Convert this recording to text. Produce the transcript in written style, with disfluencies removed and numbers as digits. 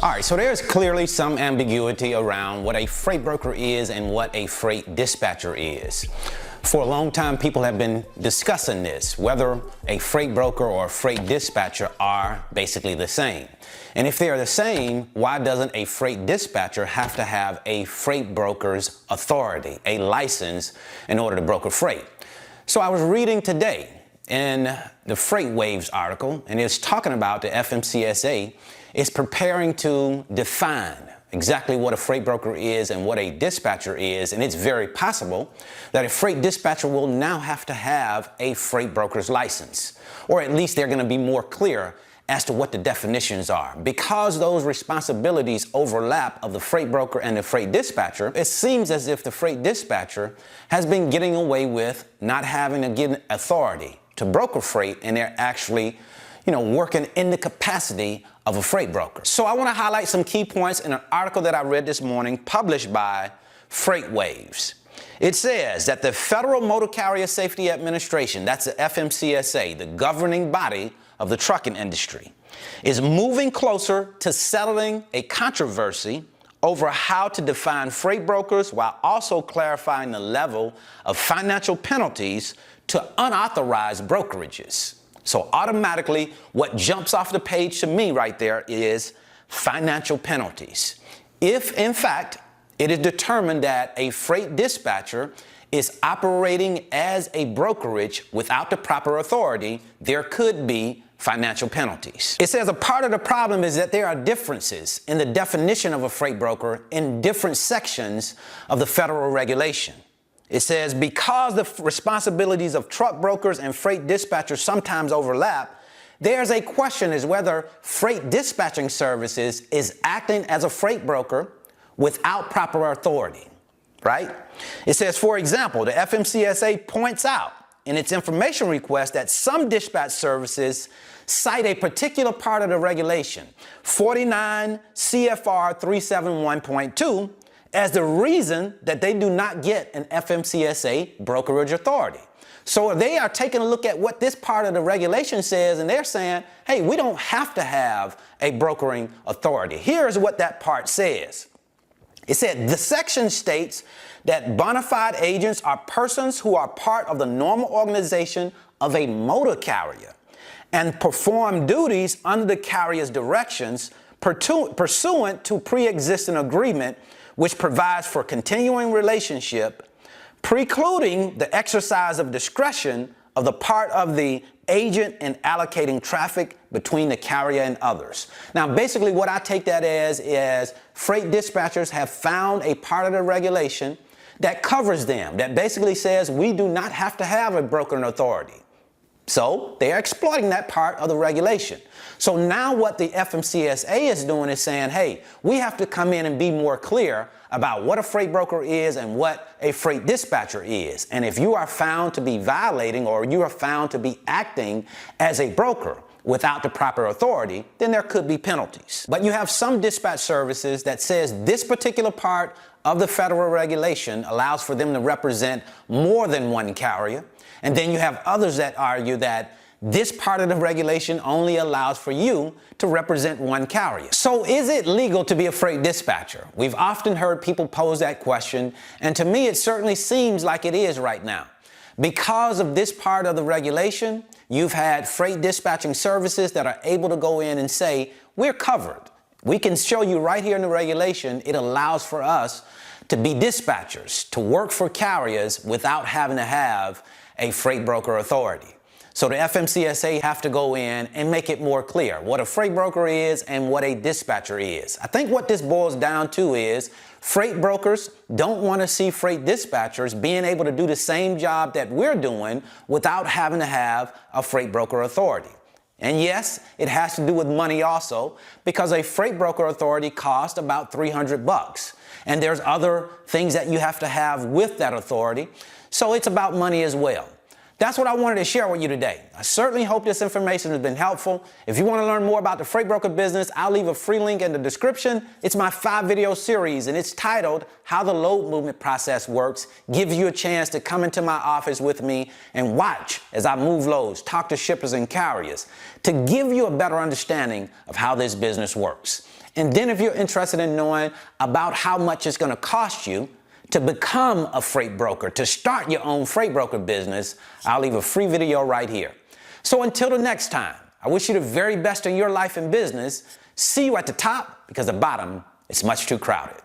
All right, so there's clearly some ambiguity around what a freight broker is and what a freight dispatcher is. For a long time, people have been discussing this, whether a freight broker or a freight dispatcher are basically the same. And if they are the same, why doesn't a freight dispatcher have to have a freight broker's authority, a license, in order to broker freight? So I was reading today in the FreightWaves article, and it's talking about the FMCSA is preparing to define exactly what a freight broker is and what a dispatcher is, and it's very possible that a freight dispatcher will now have to have a freight broker's license, or at least they're going to be more clear as to what the definitions are. Because those responsibilities overlap of the freight broker and the freight dispatcher, it seems as if the freight dispatcher has been getting away with not having to get authority to broker freight, and they're actually, working in the capacity of a freight broker. So I want to highlight some key points in an article that I read this morning published by FreightWaves. It says that the Federal Motor Carrier Safety Administration, that's the FMCSA, the governing body of the trucking industry, is moving closer to settling a controversy over how to define freight brokers while also clarifying the level of financial penalties to unauthorized brokerages. So automatically, what jumps off the page to me right there is financial penalties. If, in fact, it is determined that a freight dispatcher is operating as a brokerage without the proper authority, there could be financial penalties. It says a part of the problem is that there are differences in the definition of a freight broker in different sections of the federal regulation. It says because the responsibilities of truck brokers and freight dispatchers sometimes overlap, there's a question as whether freight dispatching services is acting as a freight broker without proper authority, right? It says, for example, the FMCSA points out in its information request that some dispatch services cite a particular part of the regulation, 49 CFR 371.2, as the reason that they do not get an FMCSA brokerage authority. So they are taking a look at what this part of the regulation says, and they're saying, hey, we don't have to have a brokering authority. Here's what that part says. It said, the section states that bona fide agents are persons who are part of the normal organization of a motor carrier and perform duties under the carrier's directions pursuant to pre-existing agreement which provides for continuing relationship, precluding the exercise of discretion of the part of the agent in allocating traffic between the carrier and others. Now, basically what I take that as is freight dispatchers have found a part of the regulation that covers them, that basically says we do not have to have a brokering authority. So they are exploiting that part of the regulation. So now what the FMCSA is doing is saying, hey, we have to come in and be more clear about what a freight broker is and what a freight dispatcher is. And if you are found to be violating or you are found to be acting as a broker without the proper authority, then there could be penalties. But you have some dispatch services that says this particular part of the federal regulation allows for them to represent more than one carrier. And then you have others that argue that this part of the regulation only allows for you to represent one carrier. So is it legal to be a freight dispatcher? We've often heard people pose that question, and to me it certainly seems like it is right now. Because of this part of the regulation, you've had freight dispatching services that are able to go in and say, we're covered. We can show you right here in the regulation, it allows for us to be dispatchers, to work for carriers without having to have a freight broker authority. So the FMCSA have to go in and make it more clear what a freight broker is and what a dispatcher is. I think what this boils down to is freight brokers don't want to see freight dispatchers being able to do the same job that we're doing without having to have a freight broker authority. And yes, it has to do with money also, because a freight broker authority costs about $300. And there's other things that you have to have with that authority. So it's about money as well. That's what I wanted to share with you today. I certainly hope this information has been helpful. If you want to learn more about the freight broker business, I'll leave a free link in the description. It's my 5-video series, and it's titled How the Load Movement Process Works. Gives you a chance to come into my office with me and watch as I move loads, talk to shippers and carriers, to give you a better understanding of how this business works. And then if you're interested in knowing about how much it's going to cost you to become a freight broker, to start your own freight broker business, I'll leave a free video right here. So until the next time, I wish you the very best in your life and business. See you at the top, because the bottom is much too crowded.